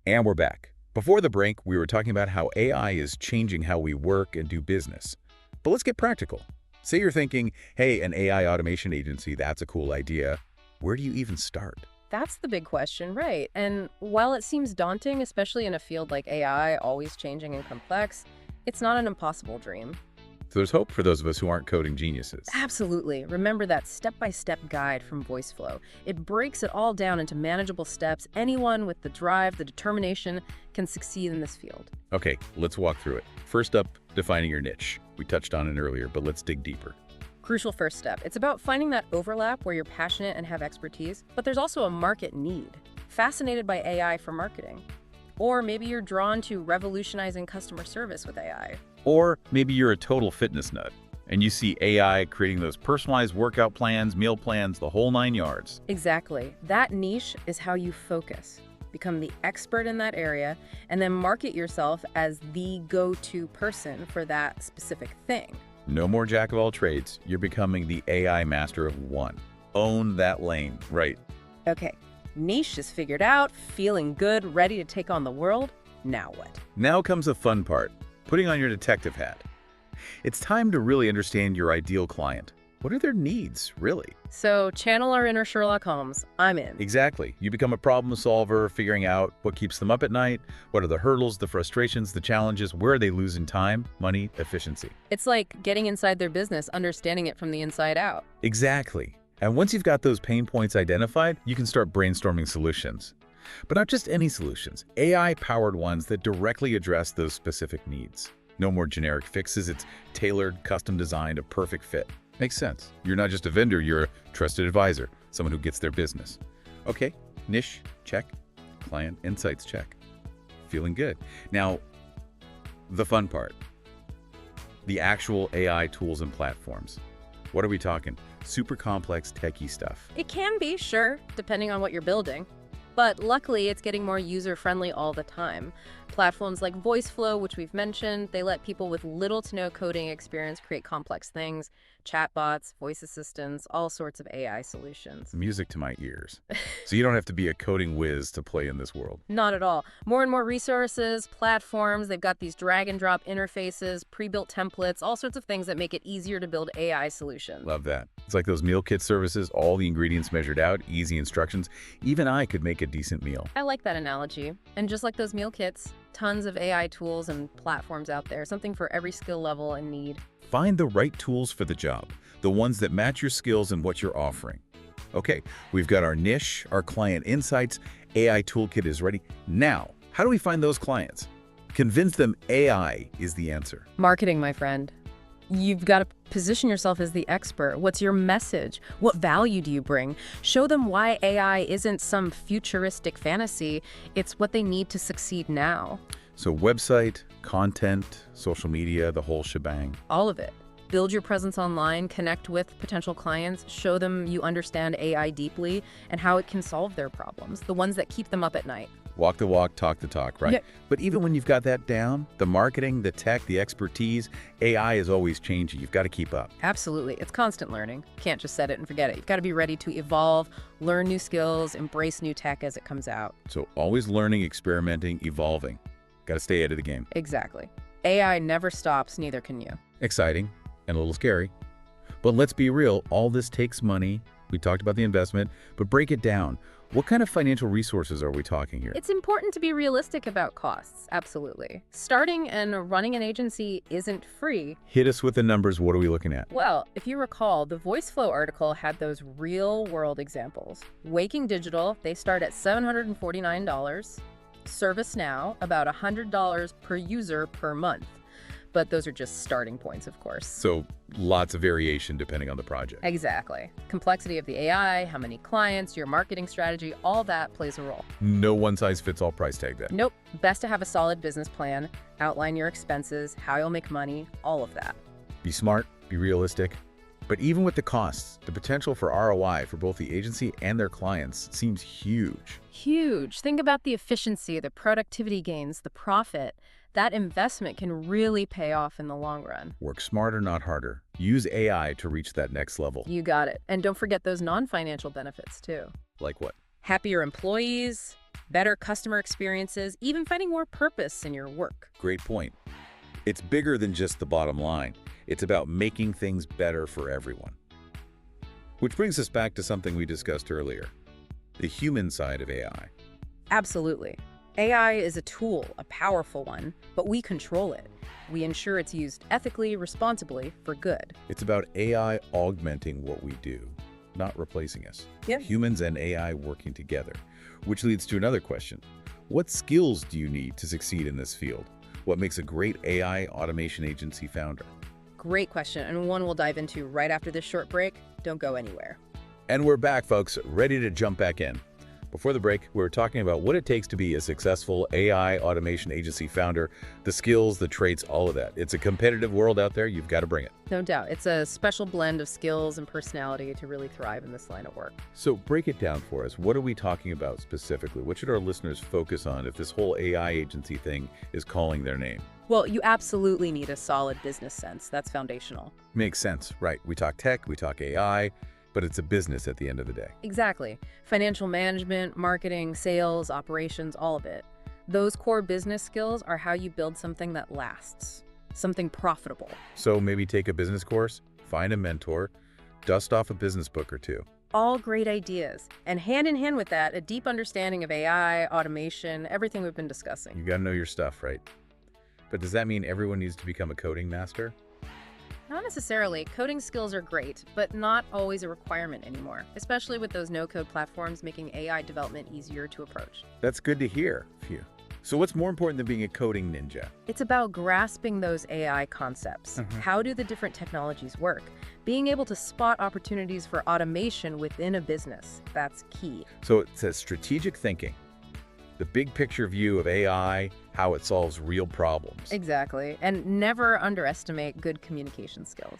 And we're back. Before the break, we were talking about how AI is changing how we work and do business. But let's get practical. Say you're thinking, hey, an AI automation agency, that's a cool idea. Where do you even start? That's the big question, right? And while it seems daunting, especially in a field like AI, always changing and complex, it's not an impossible dream. So there's hope for those of us who aren't coding geniuses. Absolutely. Remember that step-by-step guide from VoiceFlow. It breaks it all down into manageable steps. Anyone with the drive, the determination, can succeed in this field. Okay, let's walk through it. First up, defining your niche. We touched on it earlier, but let's dig deeper. Crucial first step. It's about finding that overlap where you're passionate and have expertise, but there's also a market need. Fascinated by AI for marketing. Or maybe you're drawn to revolutionizing customer service with AI. Or maybe you're a total fitness nut, and you see AI creating those personalized workout plans, meal plans, the whole 9 yards. Exactly. That niche is how you focus. Become the expert in that area, and then market yourself as the go-to person for that specific thing. No more jack of all trades. You're becoming the AI master of one. Own that lane, right? Okay, niche is figured out, feeling good, ready to take on the world. Now what? Now comes the fun part, putting on your detective hat. It's time to really understand your ideal client. What are their needs, really? So channel our inner Sherlock Holmes. I'm in. Exactly. You become a problem solver, figuring out what keeps them up at night, what are the hurdles, the frustrations, the challenges, where are they losing time, money, efficiency. It's like getting inside their business, understanding it from the inside out. Exactly. And once you've got those pain points identified, you can start brainstorming solutions. But not just any solutions, AI-powered ones that directly address those specific needs. No more generic fixes, it's tailored, custom-designed, a perfect fit. Makes sense. You're not just a vendor, you're a trusted advisor, someone who gets their business. Okay, niche, check. Client insights, check. Feeling good. Now, the fun part. The actual AI tools and platforms. What are we talking? Super complex, techie stuff. It can be, sure, depending on what you're building. But luckily, it's getting more user-friendly all the time. Platforms like VoiceFlow, which we've mentioned, they let people with little to no coding experience create complex things, chatbots, voice assistants, all sorts of AI solutions. Music to my ears. So you don't have to be a coding whiz to play in this world. Not at all. More and more resources, platforms, they've got these drag and drop interfaces, pre-built templates, all sorts of things that make it easier to build AI solutions. Love that. It's like those meal kit services, all the ingredients measured out, easy instructions. Even I could make a decent meal. I like that analogy. And just like those meal kits, tons of AI tools and platforms out there, something for every skill level and need. Find the right tools for the job, the ones that match your skills and what you're offering. Okay, we've got our niche, our client insights, AI toolkit is ready. Now, how do we find those clients? Convince them AI is the answer. Marketing, my friend. You've got to position yourself as the expert. What's your message? What value do you bring? Show them why AI isn't some futuristic fantasy. It's what they need to succeed now. So website, content, social media, the whole shebang. All of it. Build your presence online, connect with potential clients, show them you understand AI deeply and how it can solve their problems, the ones that keep them up at night. Walk the walk, talk the talk, right? Yeah. But even when you've got that down, the marketing, the tech, the expertise, AI is always changing. You've got to keep up. Absolutely. It's constant learning. Can't just set it and forget it. You've got to be ready to evolve, learn new skills, embrace new tech as it comes out. So always learning, experimenting, evolving. Got to stay ahead of the game. Exactly. AI never stops, neither can you. Exciting and a little scary. But let's be real, all this takes money. We talked about the investment, but break it down. What kind of financial resources are we talking here? It's important to be realistic about costs, absolutely. Starting and running an agency isn't free. Hit us with the numbers. What are we looking at? Well, if you recall, the VoiceFlow article had those real-world examples. Waking Digital, they start at $749. ServiceNow, about $100 per user per month. But those are just starting points, of course. So lots of variation depending on the project. Exactly. Complexity of the AI, how many clients, your marketing strategy, all that plays a role. No one-size-fits-all price tag then. Nope. Best to have a solid business plan, outline your expenses, how you'll make money, all of that. Be smart, be realistic. But even with the costs, the potential for ROI for both the agency and their clients seems huge. Huge. Think about the efficiency, the productivity gains, the profit. That investment can really pay off in the long run. Work smarter, not harder. Use AI to reach that next level. You got it. And don't forget those non-financial benefits, too. Like what? Happier employees, better customer experiences, even finding more purpose in your work. Great point. It's bigger than just the bottom line. It's about making things better for everyone. Which brings us back to something we discussed earlier, the human side of AI. Absolutely. AI is a tool, a powerful one, but we control it. We ensure it's used ethically, responsibly, for good. It's about AI augmenting what we do, not replacing us. Yep. Humans and AI working together. Which leads to another question. What skills do you need to succeed in this field? What makes a great AI automation agency founder? Great question, and one we'll dive into right after this short break. Don't go anywhere. And we're back, folks, ready to jump back in. Before the break, we were talking about what it takes to be a successful AI automation agency founder, the skills, the traits, all of that. It's a competitive world out there. You've got to bring it. No doubt. It's a special blend of skills and personality to really thrive in this line of work. So break it down for us. What are we talking about specifically? What should our listeners focus on if this whole AI agency thing is calling their name? Well, you absolutely need a solid business sense. That's foundational. Makes sense, right? We talk tech, we talk AI, but it's a business at the end of the day. Exactly. Financial management, marketing, sales, operations, all of it. Those core business skills are how you build something that lasts, something profitable. So maybe take a business course, find a mentor, dust off a business book or two. All great ideas. And hand in hand with that, a deep understanding of AI, automation, everything we've been discussing. You got to know your stuff, right? But does that mean everyone needs to become a coding master? Not necessarily. Coding skills are great, but not always a requirement anymore, especially with those no-code platforms making AI development easier to approach. That's good to hear. Phew. So what's more important than being a coding ninja? It's about grasping those AI concepts. How do the different technologies work? Being able to spot opportunities for automation within a business. That's key. So it says strategic thinking, the big picture view of AI, how it solves real problems. Exactly. And never underestimate good communication skills.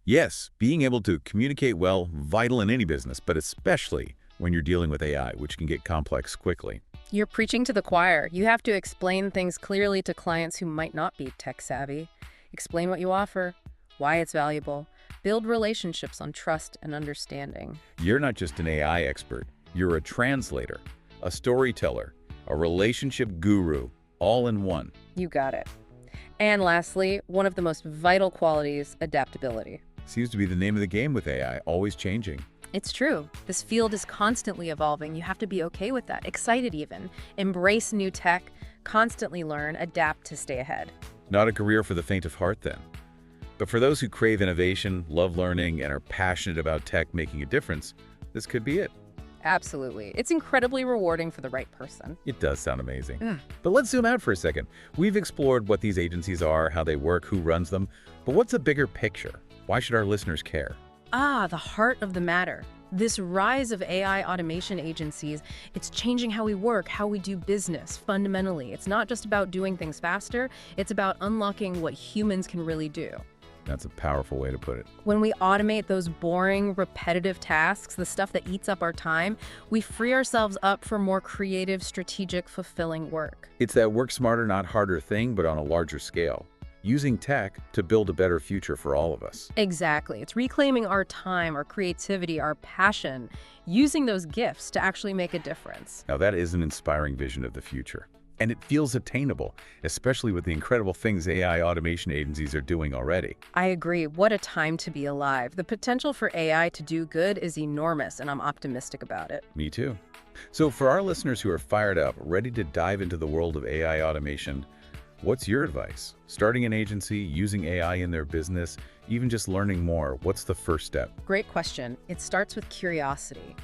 Yes, being able to communicate well, vital in any business, but especially when you're dealing with AI, which can get complex quickly. You're preaching to the choir. You have to explain things clearly to clients who might not be tech savvy. Explain what you offer, why it's valuable. Build relationships on trust and understanding. You're not just an AI expert. You're a translator, a storyteller, a relationship guru, all in one. You got it. And lastly, one of the most vital qualities, adaptability. Seems to be the name of the game with AI, always changing. It's true. This field is constantly evolving. You have to be okay with that, excited even. Embrace new tech, constantly learn, adapt to stay ahead. Not a career for the faint of heart, then. But for those who crave innovation, love learning, and are passionate about tech making a difference, this could be it. Absolutely. It's incredibly rewarding for the right person. It does sound amazing. But let's zoom out for a second. We've explored what these agencies are, how they work, who runs them. But what's the bigger picture? Why should our listeners care? The heart of the matter. This rise of AI automation agencies, it's changing how we work, how we do business, fundamentally. It's not just about doing things faster, it's about unlocking what humans can really do. That's a powerful way to put it. When we automate those boring, repetitive tasks, the stuff that eats up our time, we free ourselves up for more creative, strategic, fulfilling work. It's that work smarter, not harder thing, but on a larger scale. Using tech to build a better future for all of us. Exactly. It's reclaiming our time, our creativity, our passion, using those gifts to actually make a difference. Now that is an inspiring vision of the future. And it feels attainable, especially with the incredible things AI automation agencies are doing already. I agree. What a time to be alive. The potential for AI to do good is enormous, and I'm optimistic about it. Me too. So for our listeners who are fired up, ready to dive into the world of AI automation, what's your advice? Starting an agency, using AI in their business, even just learning more, what's the first step? Great question. It starts with curiosity.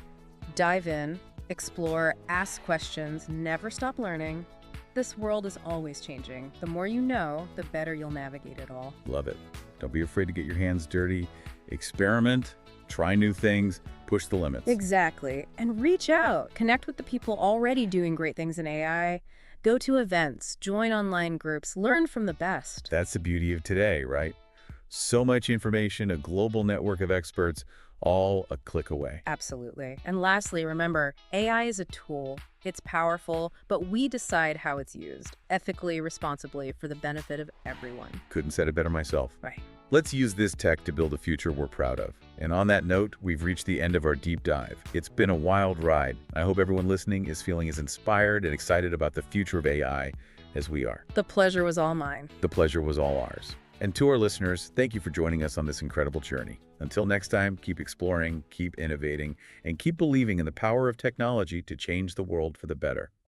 Dive in, explore, ask questions, never stop learning. This world is always changing. The more you know, the better you'll navigate it all. Love it. Don't be afraid to get your hands dirty. Experiment, try new things, push the limits. Exactly. And reach out. Connect with the people already doing great things in AI. Go to events, join online groups, learn from the best. That's the beauty of today, right? So much information, a global network of experts, all a click away. Absolutely. And lastly, remember, AI is a tool. It's powerful, but we decide how it's used, ethically, responsibly, for the benefit of everyone. Couldn't said it better myself. Right. Let's use this tech to build a future we're proud of. And on that note, we've reached the end of our deep dive. It's been a wild ride. I hope everyone listening is feeling as inspired and excited about the future of AI as we are. The pleasure was all mine. The pleasure was all ours. And to our listeners, thank you for joining us on this incredible journey. Until next time, keep exploring, keep innovating, and keep believing in the power of technology to change the world for the better.